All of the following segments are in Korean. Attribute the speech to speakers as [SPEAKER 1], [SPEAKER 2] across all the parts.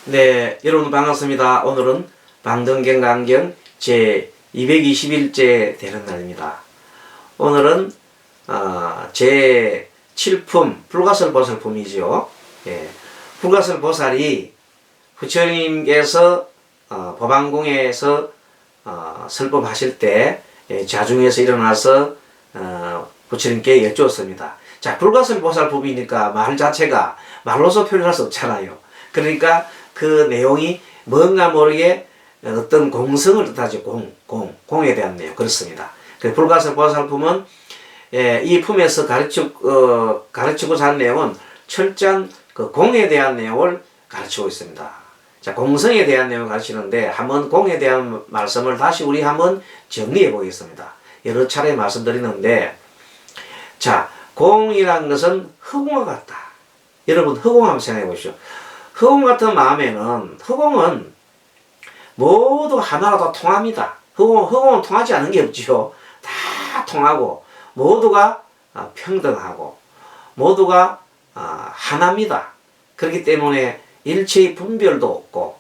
[SPEAKER 1] 네, 여러분 반갑습니다. 오늘은 방등경강경 제 221째 되는 날입니다. 오늘은 제 7품 불가설보살품이죠. 예, 불가설보살이 부처님께서 법왕궁에서 설법하실 때 자중에서 일어나서 부처님께 여쭈었습니다. 자, 불가설보살품이니까 말 자체가 말로서 표현할 수 없잖아요. 그러니까 그 내용이 뭔가 모르게 어떤 공성을 뜻하죠. 공에 대한 내용. 그렇습니다. 그 불가설보살품은 이 품에서 가르치고자 하는 내용은 철저한 그 공에 대한 내용을 가르치고 있습니다. 자, 공성에 대한 내용을 가르치는데 한번 공에 대한 말씀을 다시 우리 한번 정리해 보겠습니다. 여러 차례 말씀드리는데, 자, 공이라는 것은 허공과 같다. 여러분 허공 한번 생각해 보시죠. 허공 같은 마음에는 허공은 모두 하나로 다 통합니다. 허공은 통하지 않은 게 없지요. 다 통하고 모두가 평등하고 모두가 하나입니다. 그렇기 때문에 일체의 분별도 없고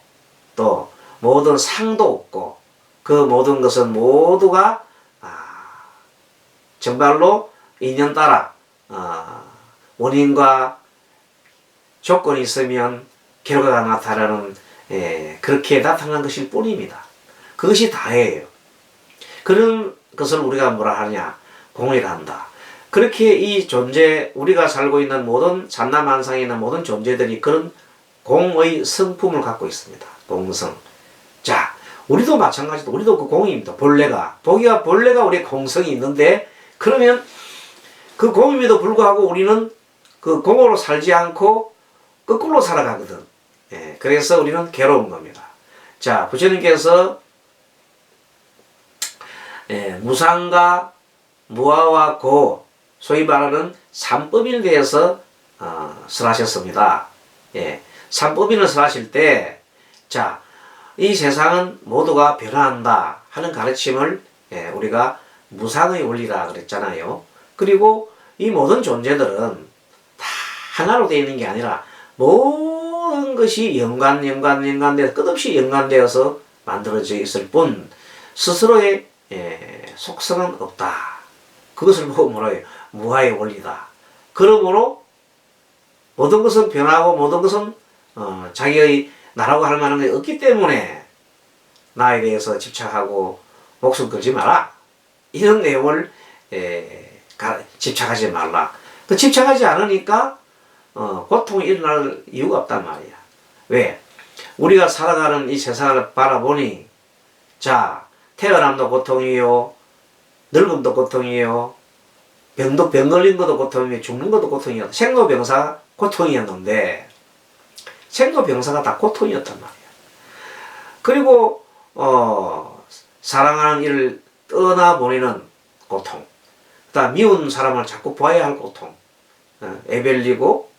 [SPEAKER 1] 또 모든 상도 없고 그 모든 것은 모두가 정말로 인연 따라 원인과 조건이 있으면 결과가 나타나는 그렇게 나타나는 것일 뿐입니다. 그것이 다예요. 그런 것을 우리가 뭐라 하냐? 공이라 한다. 그렇게 이 존재, 우리가 살고 있는 모든 산나만상에 있는 모든 존재들이 그런 공의 성품을 갖고 있습니다. 공성. 자, 우리도 마찬가지로 우리도 그 공입니다. 본래가 우리의 공성이 있는데, 그러면 그 공임에도 불구하고 우리는 그 공으로 살지 않고 거꾸로 살아가거든. 그래서 우리는 괴로운 겁니다. 자, 부처님께서 무상과 무아와 고, 소위 말하는 삼법인에 대해서 설하셨습니다. 삼법인을 설하실 때, 자, 이 세상은 모두가 변화한다 하는 가르침을 우리가 무상의 원리라 그랬잖아요. 그리고 이 모든 존재들은 다 하나로 되어 있는 게 아니라 모든 것이 연관되어 끝없이 연관되어서 만들어져 있을 뿐 스스로의 속성은 없다. 그것을 보고 뭐라 해요? 무아의 원리다. 그러므로 모든 것은 변하고 모든 것은 자기의 나라고 할 만한 게 없기 때문에 나에 대해서 집착하고 목숨 걸지 마라. 이런 내용을 집착하지 말라. 그 집착하지 않으니까 고통이 일어날 이유가 없단 말이야. 왜? 우리가 살아가는 이 세상을 바라보니, 자, 태어남도 고통이요, 늙음도 고통이요, 병 걸린 것도 고통이요, 죽는 것도 고통이요. 생로병사가 고통이었는데, 생로병사가 다 고통이었단 말이야. 그리고 사랑하는 이를 떠나보내는 고통, 그다음 미운 사람을 자꾸 봐야 할 고통, 애별리고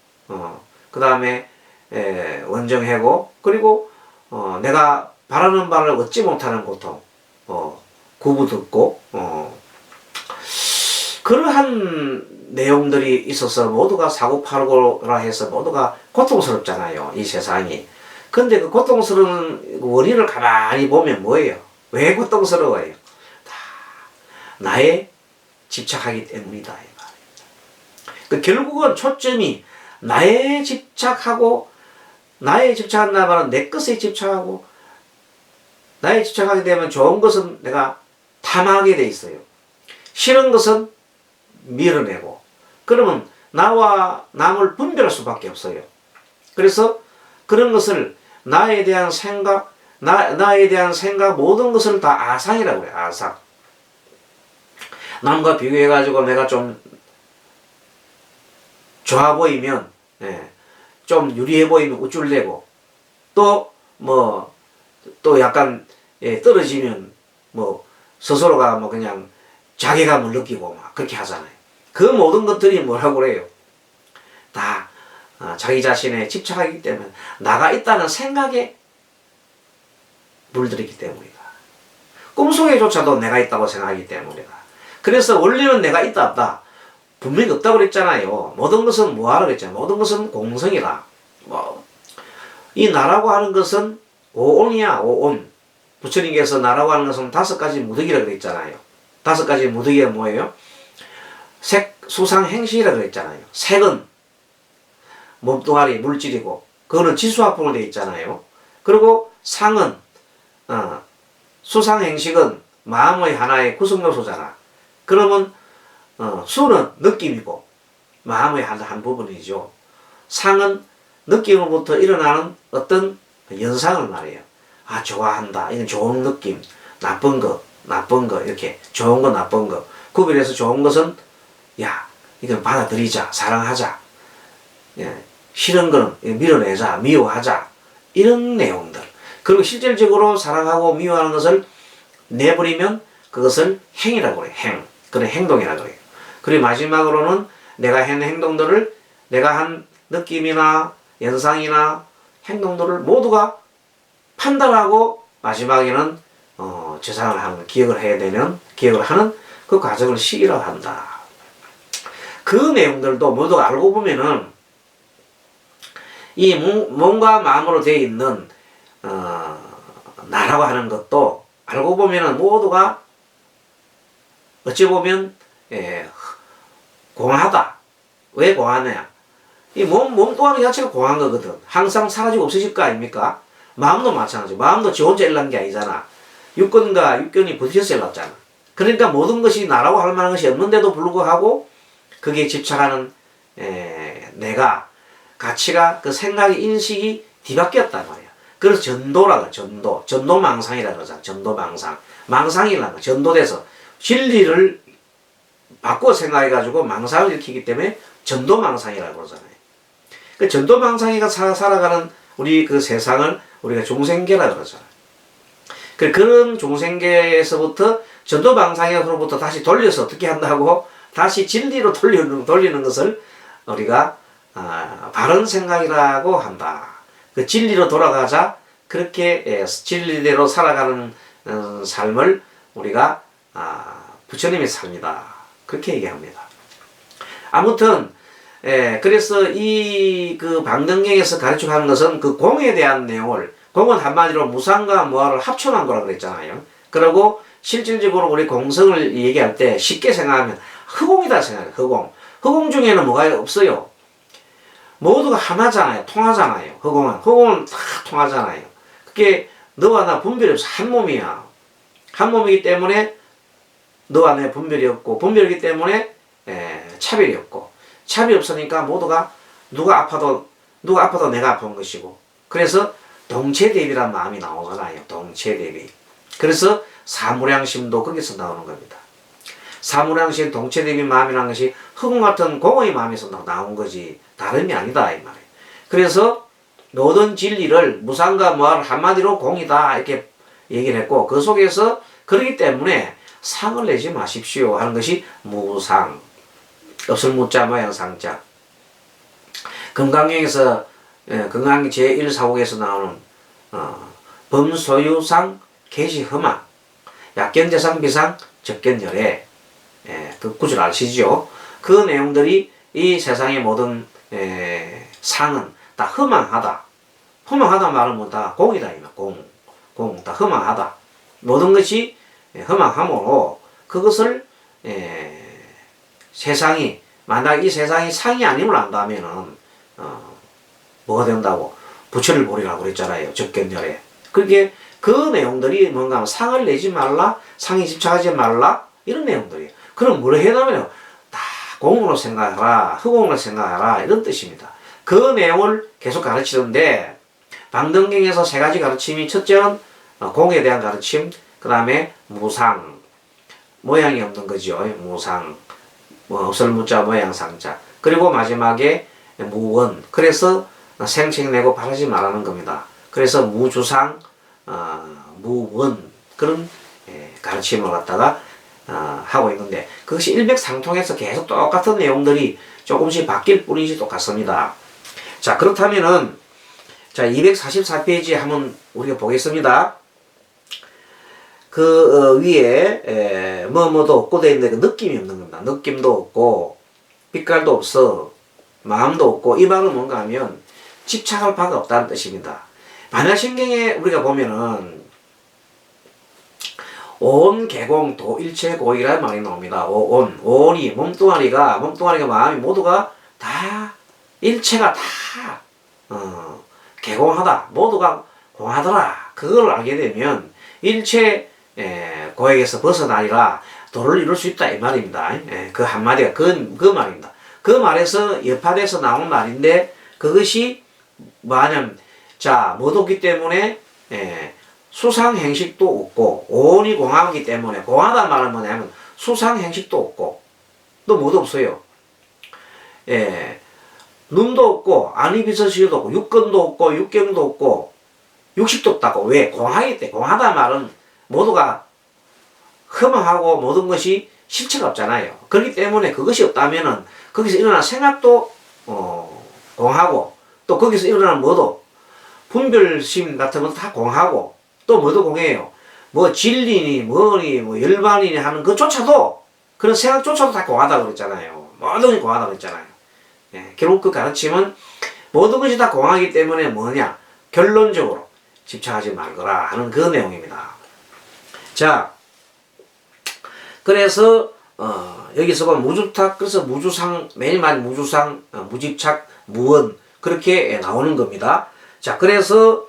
[SPEAKER 1] 그 다음에 원정해고, 그리고 내가 바라는 바를 얻지 못하는 고통, 구부듣고 그러한 내용들이 있어서 모두가 사고팔고라 해서 모두가 고통스럽잖아요, 이 세상이. 근데 그 고통스러운 원인을 가만히 보면 뭐예요? 왜 고통스러워요? 다 나의 집착하기 때문이다. 그 결국은 초점이 나에 집착한다는 말은 내 것에 집착하고, 나에 집착하게 되면 좋은 것은 내가 탐하게 돼 있어요. 싫은 것은 밀어내고, 그러면 나와 남을 분별할 수밖에 없어요. 그래서 그런 것을 나에 대한 생각, 모든 것을 다 아상이라고 그래요. 아상. 남과 비교해가지고 내가 좀 좋아 보이면, 좀 유리해 보이면 우쭐대고, 또 약간 떨어지면 스스로가 그냥 자괴감을 느끼고 막 그렇게 하잖아요. 그 모든 것들이 뭐라고 그래요? 다 자기 자신에 집착하기 때문에, 나가 있다는 생각에 물들이기 때문이다. 꿈속에조차도 내가 있다고 생각하기 때문이다. 그래서 원리는 내가 있다 없다 분명히 없다고 그랬잖아요. 모든 것은 뭐하라 그랬잖아요. 모든 것은 공성이라. 이 나라고 하는 것은 오온이야, 오온. 부처님께서 나라고 하는 것은 5가지 무득이라고 그랬잖아요. 5가지 무득이가 뭐예요? 색, 수상, 행식이라고 그랬잖아요. 색은 몸뚱아리, 물질이고, 그거는 지수화풍으로 되어 있잖아요. 그리고 상은, 수상, 행식은 마음의 하나의 구성요소잖아. 그러면, 수는 느낌이고, 마음의 한 부분이죠. 상은 느낌으로부터 일어나는 어떤 연상을 말해요. 아, 좋아한다. 이건 좋은 느낌. 나쁜 거, 이렇게. 좋은 거, 나쁜 거. 구별해서 좋은 것은, 야, 이건 받아들이자, 사랑하자. 예, 싫은 거는 밀어내자, 미워하자. 이런 내용들. 그리고 실질적으로 사랑하고 미워하는 것을 내버리면 그것을 행이라고 그래요. 행. 그래, 행동이라고 그래요. 그리고 마지막으로는 내가 한 행동들을, 내가 한 느낌이나 연상이나 행동들을 모두가 판단하고 마지막에는 재상을 하는, 기억을 해야 되는, 기억을 하는 그 과정을 시기라고 한다. 그 내용들도 모두 알고 보면은 이 몸과 마음으로 되어 있는 나라고 하는 것도 알고 보면은 모두가 어찌 보면 공하다. 왜 공하냐? 이 몸뚱아리 자체가 공한 거거든. 항상 사라지고 없어질 거 아닙니까? 마음도 마찬가지. 마음도 지 혼자 일어난 게 아니잖아. 육근과 육견이 부딪혀서 일어났잖아. 그러니까 모든 것이 나라고 할 만한 것이 없는데도 불구하고 거기에 집착하는 내가, 가치가, 그 생각의 인식이 뒤바뀌었단 말이야. 그래서 전도라고, 전도망상이라고 그러잖아. 전도망상. 망상이라는 거. 전도돼서 진리를 바꿔 생각해가지고 망상을 일으키기 때문에 전도망상이라고 그러잖아요. 그 전도망상이가 살아가는 우리 그 세상을 우리가 중생계라고 그러잖아요. 그런 중생계에서부터 전도망상으로부터 다시 돌려서 어떻게 한다고? 다시 진리로 돌리는 것을 우리가 바른 생각이라고 한다. 그 진리로 돌아가자. 그렇게 진리대로 살아가는 삶을 우리가 부처님의 삶이다. 그렇게 얘기합니다. 아무튼 그래서 이 그 방등경에서 가르쳐가는 것은 그 공에 대한 내용을, 공은 한마디로 무상과 무아를 합쳐놓은 거라고 그랬잖아요. 그리고 실질적으로 우리 공성을 얘기할 때 쉽게 생각하면 허공이다 생각해요. 허공 중에는 뭐가 없어요. 모두가 하나잖아요. 통하잖아요. 허공은 다 통하잖아요. 그게 너와 나 분별이 없어. 한 몸이야. 한 몸이기 때문에 너와 내 분별이 없고, 분별이기 때문에 차별이 없고, 차별이 없으니까 모두가 누가 아파도 내가 아픈 것이고, 그래서 동체대비란 마음이 나오잖아요. 동체대비. 그래서 사무량심도 거기서 나오는 겁니다. 사무량심, 동체대비 마음이라는 것이 허공 같은 공의 마음에서 나온 거지 다름이 아니다 이 말이에요. 그래서 모든 진리를 무상과 무아를 한마디로 공이다 이렇게 얘기를 했고, 그 속에서 그렇기 때문에 상을 내지 마십시오 하는 것이 무상. 없을 무자 모양상자. 금강경에서 금강 제1사곡에서 나오는 범소유상 개시허망 약견재상 비상 적견열애, 그 구절 아시죠? 그 내용들이 이 세상의 모든 상은 다 허망하다. 허망하다 말은 뭐다? 공이다. 공. 다 허망하다. 모든 것이 허망함으로 그것을 세상이, 만약 이 세상이 상이 아님을 안다면은 뭐가 된다고? 부처를 보리라고 그랬잖아요. 적견열애. 그게 그 내용들이 뭔가 하면 상을 내지 말라, 상에 집착하지 말라, 이런 내용들이에요. 그럼 뭘 해나면요? 다 공으로 생각하라, 허공으로 생각하라, 이런 뜻입니다. 그 내용을 계속 가르치는데, 방등경에서 3가지 가르침이, 첫째는 공에 대한 가르침, 그 다음에 무상, 모양이 없는 거죠. 무상, 없을 무자 모양상자. 그리고 마지막에 무원. 그래서 생책내고 바라지 말라는 겁니다. 그래서 무주상, 무원, 그런 가르침을 갖다가 하고 있는데, 그것이 일맥상통해서 계속 똑같은 내용들이 조금씩 바뀔 뿐이지 똑같습니다. 자, 그렇다면은, 자, 244페이지 한번 우리가 보겠습니다. 그 위에 뭐도 없고 되어 있는데 그 느낌이 없는 겁니다. 느낌도 없고 빛깔도 없어, 마음도 없고. 이 말은 뭔가 하면 집착할 바가 없다는 뜻입니다. 반야신경에 우리가 보면은 온, 개공, 도, 일체, 고이라는 말이 나옵니다. 온이 몸뚱아리가 마음이 모두가 다 일체가 다 개공하다, 모두가 공하더라. 그걸 알게 되면 일체 고액에서 벗어나리라 도를 이룰 수 있다 이 말입니다. 그 한마디가 그 말입니다. 그 말에서 여파돼서 나온 말인데 그것이 뭐냐면 자 못없기 때문에 수상행식도 없고 온이 공하기 때문에 공하다 말은 뭐냐면 수상행식도 없고 또 뭐도 없어요. 눈도 없고 안이비서시도 없고 육근도 없고 육경도 없고 육식도 없다고. 왜? 공하기 때문에. 공하다 말은 모두가 허망하고 모든 것이 실체가 없잖아요. 그렇기 때문에 그것이 없다면은 거기서 일어나는 생각도 공하고 또 거기서 일어나는 뭐도 분별심 같은 것도 다 공하고 또 뭐도 공해요. 뭐 진리니 뭐니 뭐 열반이니 하는 그조차도 그런 생각조차도 다 공하다고 그랬잖아요. 모든 것이 공하다고 그랬잖아요. 결국 그 가르침은 모든 것이 다 공하기 때문에 뭐냐 결론적으로 집착하지 말거라 하는 그 내용입니다. 자, 그래서 여기서 보면 무주탁, 그래서 무주상, 매일만 무주상, 무집착, 무언 그렇게 나오는 겁니다. 자, 그래서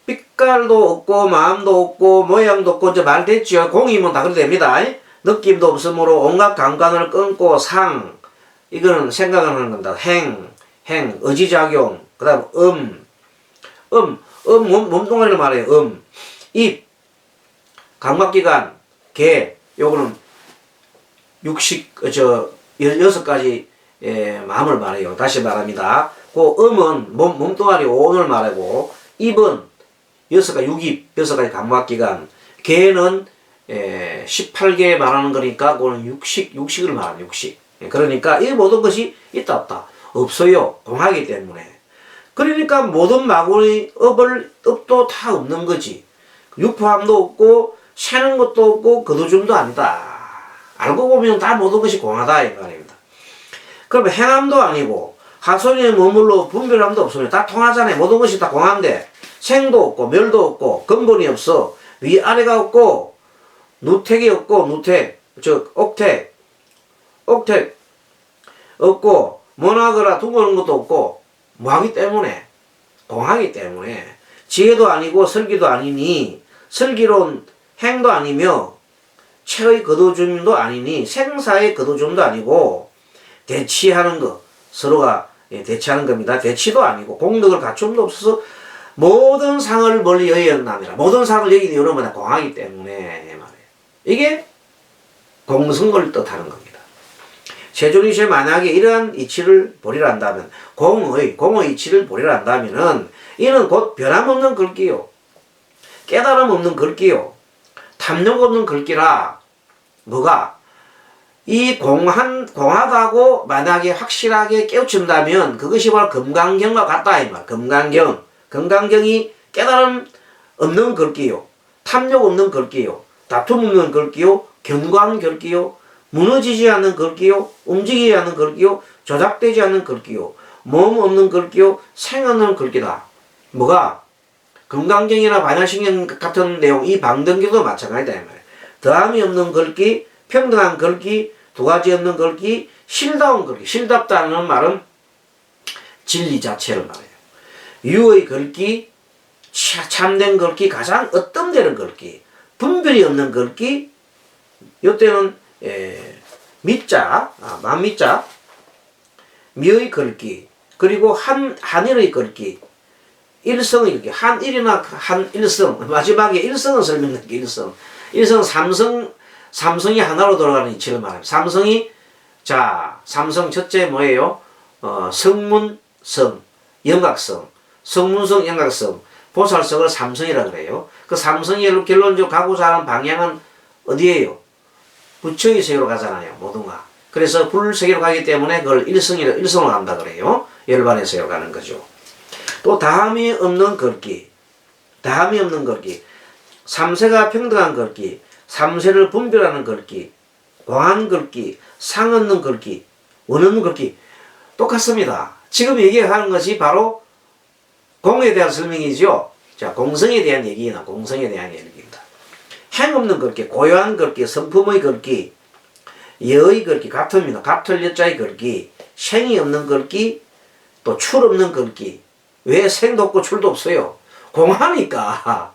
[SPEAKER 1] 빛깔도 없고 마음도 없고 모양도 없고 이제 말 됐죠. 공이면 다 그렇게 됩니다. 느낌도 없으므로 온갖 감관을 끊고 상, 이거는 생각하는 겁니다. 행, 의지작용, 그 다음 몸뚱아리를 말해요. 입, 감각기관, 개, 요거는 육식, 6가지 마음을 말해요. 다시 말합니다. 그 음은 몸뚱아리 온을 말하고, 입은 6입, 6가지 감각기관, 개는 18개 말하는 거니까, 그거는 육식을 말하는 육식. 그러니까 이 모든 것이 있다 없다. 없어요. 공하기 때문에. 그러니까 모든 마구니 업도 다 없는 거지. 유포함도 없고 새는 것도 없고 거두줌도 아니다. 알고 보면 다 모든 것이 공하다 이 말입니다. 그럼 행함도 아니고 하소연에 머물러 분별함도 없으면 다 통하잖아요. 모든 것이 다 공한데 생도 없고 멸도 없고 근본이 없어. 위아래가 없고 누택이 없고 옥택 없고 모나거나 둥그런 것도 없고 뭐하기 때문에 공하기 때문에 지혜도 아니고 설기도 아니니 슬기로운 행도 아니며 체의 거두줌도 아니니 생사의 거두줌도 아니고 대치하는 것 서로가 대치하는 겁니다. 대치도 아니고 공덕을 갖춤도 없어서 모든 상을 멀리 여의었나니라. 모든 상을 여기는 이유는 뭐냐 공하기 때문에 말이에요. 이게 공성을 뜻하는 겁니다. 세존이시에 만약에 이러한 이치를 보리라 한다면 공의 이치를 보리라 한다면은 이는 곧 변함없는 글귀요 깨달음 없는 글귀요 탐욕 없는 글귀라. 뭐가 이 공하다고 만약에 확실하게 깨우친다면 그것이 바로 금강경과 같다 이 말. 금강경이 깨달음 없는 글귀요 탐욕 없는 글귀요 다툼 없는 글귀요 견고한 글귀요 무너지지 않는 글귀요 움직이지 않는 글귀요 조작되지 않는 글귀요 몸 없는 글귀요 생 없는 글귀다. 뭐가 금강경이나 반야신경 같은 내용 이 방등기도 마찬가지다 이 말이에요. 더함이 없는 글귀 평등한 글귀 두 가지 없는 글귀 실다운 글귀. 실답다는 말은 진리 자체를 말해요. 유의 글귀 참된 글귀 가장 어떤되는 글귀 분별이 없는 글귀 요때는 미자, 만미자, 미의 글귀, 그리고 한일의 글귀, 일성의 글귀, 한일이나 한일성, 마지막에 일성은 설명할게, 일성. 일성 삼성이 하나로 돌아가는 이치를 말합니다. 삼성 첫째 뭐예요? 성문성, 영각성, 성문성, 영각성, 보살성을 삼성이라 그래요. 그 삼성이 결론적으로 가고자 하는 방향은 어디예요? 부처의 세계로 가잖아요. 모두가. 그래서 불세계로 가기 때문에 그걸 일성으로 간다 그래요. 열반의 세계로 가는 거죠. 또 다함이 없는 글귀. 삼세가 평등한 글귀. 삼세를 분별하는 글귀. 공한 글귀. 상 없는 글귀. 원 없는 글귀. 똑같습니다. 지금 얘기하는 것이 바로 공에 대한 설명이죠. 자, 공성에 대한 얘기나 공성에 대한 얘기입니다. 행 없는 걷기, 고요한 걷기, 성품의 걷기, 여의 걷기, 같습니다. 같을 여자의 걷기, 생이 없는 걷기, 또 출 없는 걷기. 왜 생도 없고 출도 없어요? 공하니까.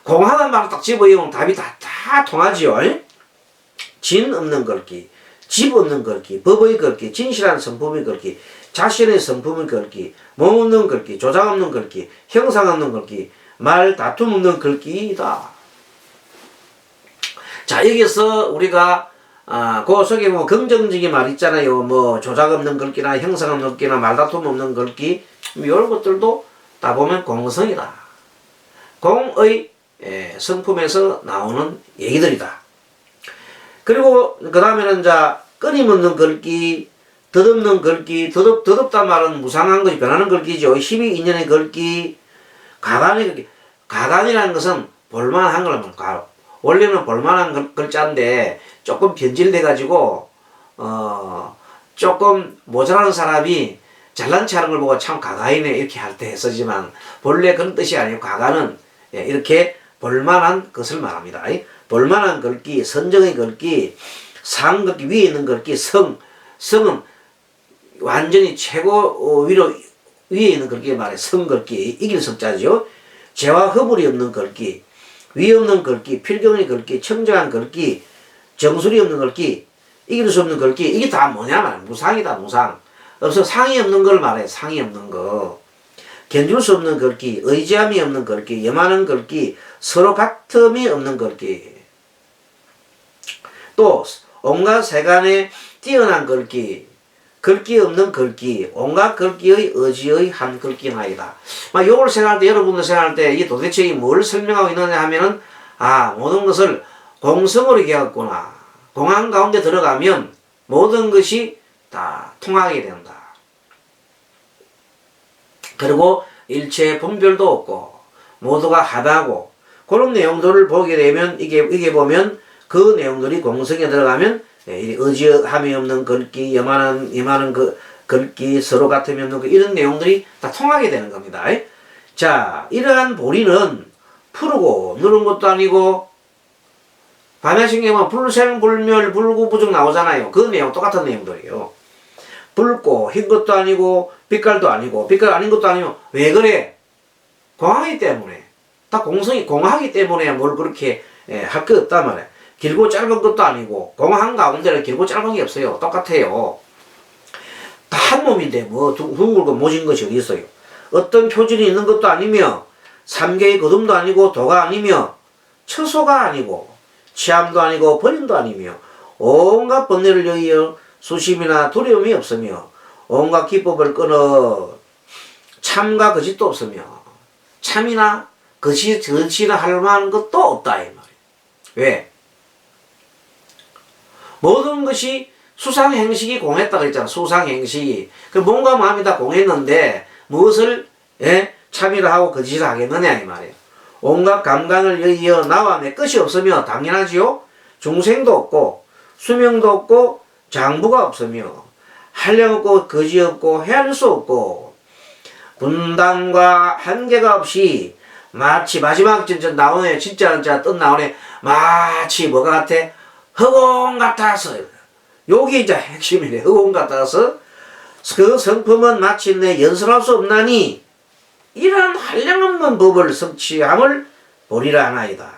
[SPEAKER 1] 공하는 말을 딱 집어이으면 답이 다 통하지요. 진 없는 걷기, 집 없는 걷기, 법의 걷기, 진실한 성품의 걷기, 자신의 성품의 걷기, 몸 없는 걷기, 조작 없는 걷기, 형상 없는 걷기, 말 다툼 없는 걷기이다. 자, 여기서 우리가 그 속에 뭐 긍정적인 말 있잖아요. 뭐 조작 없는 걷기나 형상 없는 걷기나 말다툼 없는 걷기, 이런 것들도 다 보면 공성이다. 공의 성품에서 나오는 얘기들이다. 그리고 그 다음에는 자, 끊임없는 걷기, 덧없는 걷기, 덧없단 말은 무상한 것이 변하는 걷기죠. 힘이 인연의 걷기, 가관의 걷기. 가관이라는 것은 볼만한 걸 원래는 볼만한 글자인데 조금 변질돼가지고 조금 모자라는 사람이 잘난 체 하는 걸 보고 참 가관이네 이렇게 할 때 쓰지만 본래 그런 뜻이 아니고 가관은 이렇게 볼만한 것을 말합니다. 볼만한 걷기, 선정의 걷기, 상 걷기, 위에 있는 걷기, 성은 완전히 최고 위에 있는 걷기 말해 성 걷기, 이길 성자죠. 죄와 허물이 없는 걷기, 위 없는 걷기, 필경의 걷기, 청정한 걷기, 정술이 없는 걷기, 이길 수 없는 걷기, 이게 다 뭐냐 말이야. 무상이다, 무상. 없어 상이 없는 걸 말해. 상이 없는 거. 견줄 수 없는 걷기, 의지함이 없는 걷기, 염하는 걷기, 서로 같음이 없는 걷기. 또 온갖 세간에 뛰어난 걷기, 걷기 없는 걷기, 온갖 걷기의 의지의 한 걷기나이다. 요걸 생각할 때, 여러분들 생각할 때 이게 도대체 뭘 설명하고 있느냐 하면은 모든 것을 공성으로 얘기하겠구나. 공안 가운데 들어가면 모든 것이 다 통하게 된다. 그리고 일체의 분별도 없고 모두가 하다고 그런 내용들을 보게 되면 이게 보면 그 내용들이 공성에 들어가면 의지함이 없는 걷기, 염하는 걷기, 서로 같음이 없는 이런 내용들이 다 통하게 되는 겁니다. 자, 이러한 보리는 푸르고 누른 것도 아니고 반야신경은 불생불멸 불구부정 나오잖아요. 그 내용 똑같은 내용들이에요. 붉고 흰 것도 아니고 빛깔도 아니고 빛깔 아닌 것도 아니고 왜 그래? 공하기 때문에. 다 공성이 공하기 때문에 뭘 그렇게 할 거 없단 말이야. 길고 짧은 것도 아니고 공한 가운데는 길고 짧은 게 없어요. 똑같아요. 다 한 몸인데 뭐 둥글고 모진 것이 어디 있어요. 어떤 표준이 있는 것도 아니며 삼계의 거둠도 아니고 도가 아니며 처소가 아니고 취함도 아니고 버림도 아니며 온갖 번뇌를 여기어 수심이나 두려움이 없으며 온갖 기법을 끊어 참과 거짓도 없으며 참이나 거짓이나 할 만한 것도 없다 이 말이에요. 왜? 모든 것이 수상행식이 공했다 그랬잖아. 수상행식이. 몸과 마음이 다 공했는데 무엇을 참이라 하고 거짓이라 하겠느냐 이 말이에요. 온갖 감관을 여기어 나와 내 것이 없으며 당연하지요. 중생도 없고 수명도 없고 장부가 없으며 한량 없고 거지 없고 헤아릴 수 없고 분당과 한계가 없이 마치 마지막 진짜 나오네. 진짜 뜻 나오네. 마치 뭐가 같아? 허공 같아서. 요게 이제 핵심이래. 허공 같아서 그 성품은 마치 내 연설할 수 없나니 이런 한량없는 법을 성취함을 보리라 하나이다.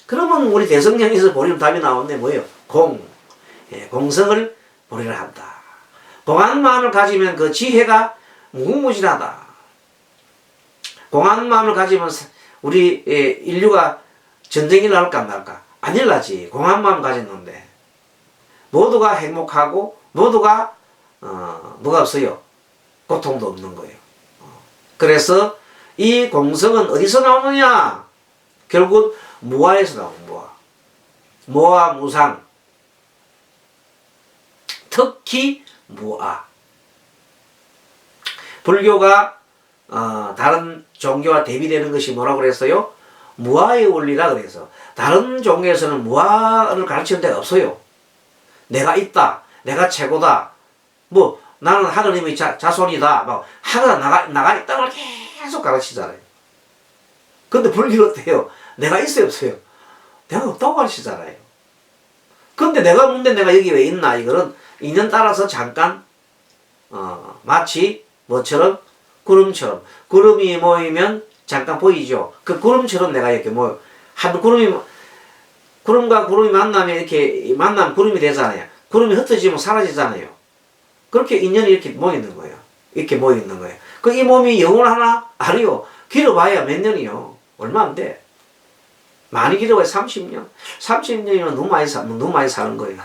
[SPEAKER 1] 그러면 우리 대성령에서 보리는 답이 나왔네. 뭐예요? 공성을 보리라 한다. 공한 마음을 가지면 그 지혜가 무궁무진하다. 공한 마음을 가지면 우리 인류가 전쟁이 날까 안 날까? 안 일나지. 공한 마음 가졌는데 모두가 행복하고 모두가 뭐가 없어요? 고통도 없는 거예요. 그래서 이 공성은 어디서 나오느냐? 결국 무아에서 나오는 무아, 무상. 특히 무아. 불교가 다른 종교와 대비되는 것이 뭐라고 그랬어요? 무아의 원리라 그래서 다른 종교에서는 무아를 가르치는 데가 없어요. 내가 있다, 내가 최고다. 뭐 나는 하느님의 자손이다. 막 하가 나가 있다고 계속 가르치잖아요. 근데 불교는 어때요? 내가 있어요, 없어요? 내가 없다고 가르치잖아요. 근데 내가 묻는데 내가 여기 왜 있나? 이거는 인연 따라서 잠깐 마치 뭐처럼 구름처럼 구름이 모이면 잠깐 보이죠. 그 구름처럼 내가 이렇게 한 구름과 구름이 만나면 이렇게 만나면 구름이 되잖아요. 구름이 흩어지면 사라지잖아요. 그렇게 인연이 이렇게 모이는 거예요. 이렇게 모이는 거예요. 그 이 몸이 영원하나? 아니요. 길어봐야 몇 년이요. 얼마 안 돼. 많이 길어봐야 30년. 30년이면 너무 많이 사는 거예요.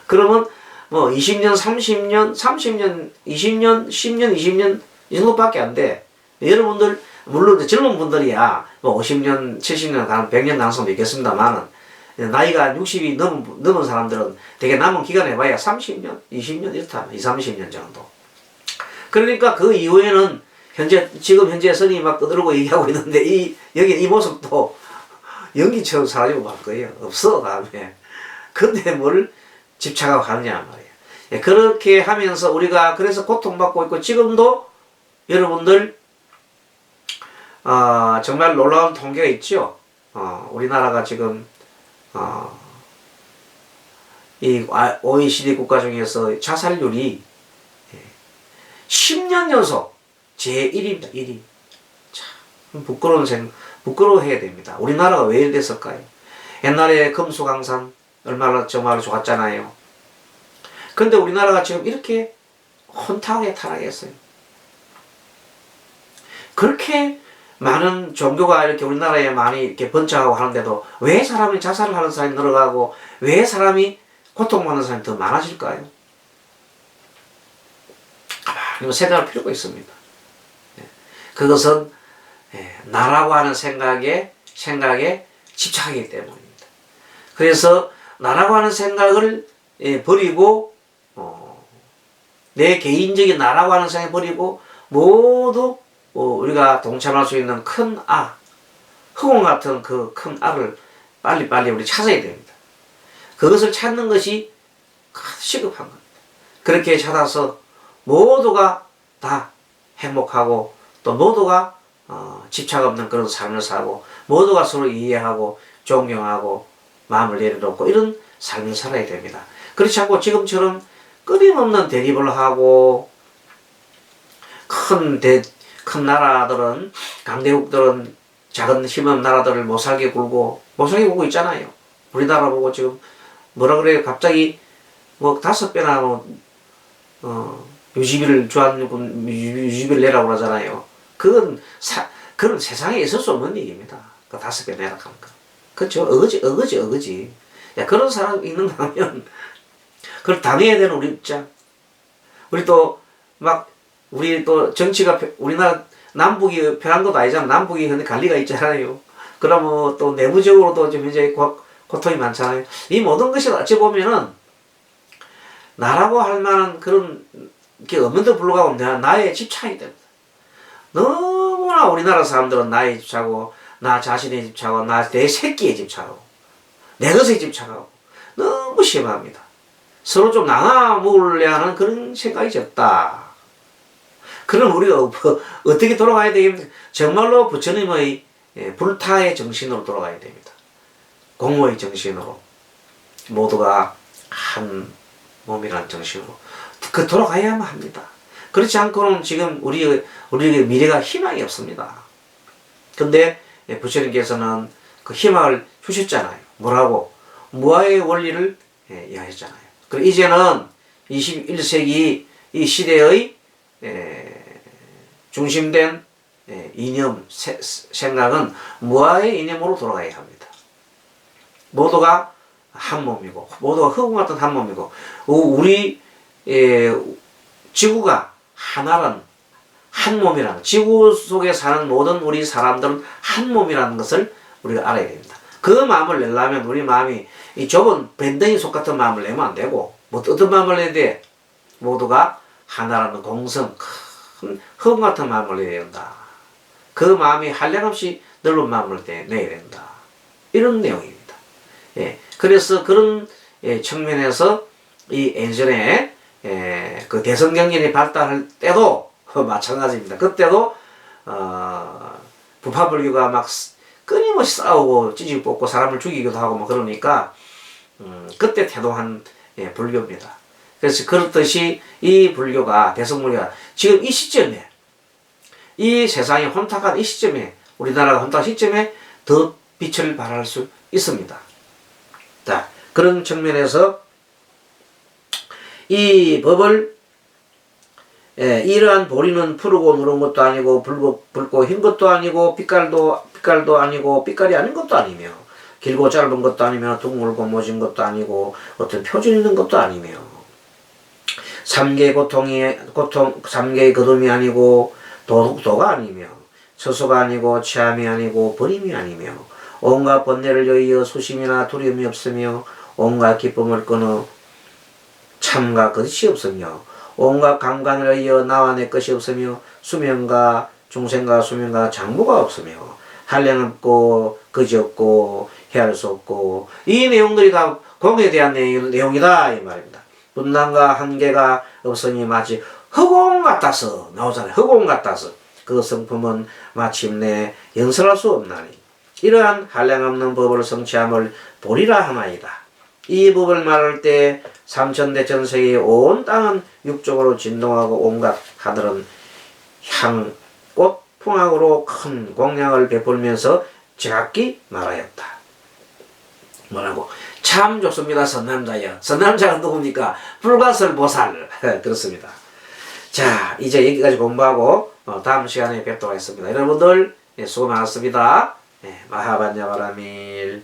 [SPEAKER 1] 그러면 뭐 20년, 30년, 30년, 20년, 10년, 20년 이 정도밖에 안 돼. 여러분들 물론 젊은 분들이야 뭐 50년, 70년, 100년 가는 사람도 있겠습니다만은 나이가 60이 넘은 사람들은 되게 남은 기간 해봐야 30년, 20년 이렇다. 20, 30년 정도. 그러니까 그 이후에는 지금 현재 선이 막 떠들고 얘기하고 있는데 여기 이 모습도 연기처럼 사라지고 말 거예요. 없어 다음에. 근데 뭘 집착하고 가느냐 말이에요. 예, 그렇게 하면서 우리가 그래서 고통받고 있고 지금도 여러분들 정말 놀라운 통계가 있죠. 우리나라가 지금 이 OECD 국가 중에서 자살률이 10년 연속 제1위입니다. 1위. 참 부끄러워해야 됩니다. 우리나라가 왜 이래 됐을까요? 옛날에 금수강산 얼마나 정말로 좋았잖아요. 근데 우리나라가 지금 이렇게 혼탁하게 타락했어요. 그렇게 많은 종교가 이렇게 우리나라에 많이 이렇게 번창하고 하는데도 왜 사람이 자살을 하는 사람이 늘어가고 왜 사람이 고통받는 사람이 더 많아질까요? 가만히 생각할 필요가 있습니다. 그것은 나라고 하는 생각에 집착하기 때문입니다. 그래서 나라고 하는 생각을 버리고 내 개인적인 나라고 하는 생각을 버리고 모두 우리가 동참할 수 있는 큰 흑원 같은 그 큰 알을 빨리빨리 우리 찾아야 됩니다. 그것을 찾는 것이 시급한 겁니다. 그렇게 찾아서 모두가 다 행복하고 또 모두가 집착 없는 그런 삶을 살고 모두가 서로 이해하고 존경하고 마음을 내려놓고 이런 삶을 살아야 됩니다. 그렇지 않고 지금처럼 끊임없는 대립을 하고 큰 나라들은 강대국들은 작은 힘없는 나라들을 못 살게 굴고 있잖아요. 우리나라 보고 지금 뭐라 그래요? 갑자기 뭐 5배나 유지비를 유지비를 내라고 그러잖아요. 그건 그런 세상에 있을 수 없는 일입니다. 그 5배 내라 하는 거. 그렇죠? 어거지. 야, 그런 사람 있는가 하면 그걸 당해야 되는 우리 입장. 우리 또 정치가 우리나라 남북이 편한 것도 아니잖아. 남북이 현재 관리가 있잖아요. 그러면 또 내부적으로도 좀 이제 고통이 많잖아요. 이 모든 것이 어찌 보면은 나라고 할 만한 그런 게 없는데 불구하고 나의 집착이 됩니다. 너무나 우리나라 사람들은 나에 집착하고 나 자신에 집착하고 내 새끼에 집착하고 내 것에 집착하고 너무 심합니다. 서로 좀 나눠 먹으려 하는 그런 생각이 적다. 그럼 우리가 어떻게 돌아가야 되겠습니까? 정말로 부처님의 불타의 정신으로 돌아가야 됩니다. 공허의 정신으로 모두가 한 몸이라는 정신으로 돌아가야만 합니다. 그렇지 않고는 지금 우리의 미래가 희망이 없습니다. 근데 부처님께서는 그 희망을 주셨잖아요. 뭐라고? 무아의 원리를 이야기했잖아요. 그리고 이제는 21세기 이 시대의 중심된 이념, 생각은 무아의 이념으로 돌아가야 합니다. 모두가 한 몸이고 모두가 흑원 같은 한 몸이고 우리 지구가 하나라는 한 몸이라는 지구 속에 사는 모든 우리 사람들은 한 몸이라는 것을 우리가 알아야 됩니다. 그 마음을 내려면 우리 마음이 이 좁은 밴댕이 속 같은 마음을 내면 안 되고 뭐 어떤 마음을 내야 돼? 모두가 하나라는 공성 큰 흑원 같은 마음을 내야 된다. 그 마음이 한량없이 넓은 마음을 내야 된다. 이런 내용입니다. 그래서 그런 측면에서 이 엔션의 그 대성경전이 발달할 때도 마찬가지입니다. 그때도 부파불교가 막 끊임없이 싸우고 찌직 뽑고 사람을 죽이기도 하고 뭐 그러니까 그때 태동한 불교입니다. 그래서 그렇듯이 이 불교가 대성불교가 지금 이 시점에 이 세상이 혼탁한 이 시점에 우리나라가 혼탁한 시점에 더 빛을 발할 수 있습니다. 자, 그런 측면에서 이 법을 이러한 보리는 푸르고 누른 것도 아니고 붉고 흰 것도 아니고 빛깔도 아니고 빛깔이 아닌 것도 아니며 길고 짧은 것도 아니며 둥글고 모진 것도 아니고 어떤 표준 있는 것도 아니며 삼계의 삼계의 거둠이 아니고 도가 아니며 처소가 아니고 취함이 아니고 버림이 아니며 온갖 번뇌를 여의어 수심이나 두려움이 없으며 온갖 기쁨을 끊어 참과 거짓이 없으며 온갖 감관을 의여 나와 내 것이 없으며 수명과 중생과 수명과 장부가 없으며 한량 없고 거지 없고 헤아릴 수 없고 이 내용들이 다 공에 대한 내용이다 이 말입니다. 분단과 한계가 없으니 마치 허공 같아서 나오잖아요. 허공 같아서 그 성품은 마침내 연설할 수 없나니 이러한 한량 없는 법을 성취함을 보리라 하나이다. 이 법을 말할 때 삼천대 전세계의 온 땅은 육적으로 진동하고 온갖 하늘은 향꽃 풍악으로 큰 공양을 베풀면서 제각기 말하였다. 뭐라고? 참 좋습니다. 선남자여. 선남자가 누굽니까? 불가설보살. 그렇습니다. 자, 이제 여기까지 공부하고 다음 시간에 뵙도록 하겠습니다. 여러분들 수고 많았습니다. 마하반야바라밀.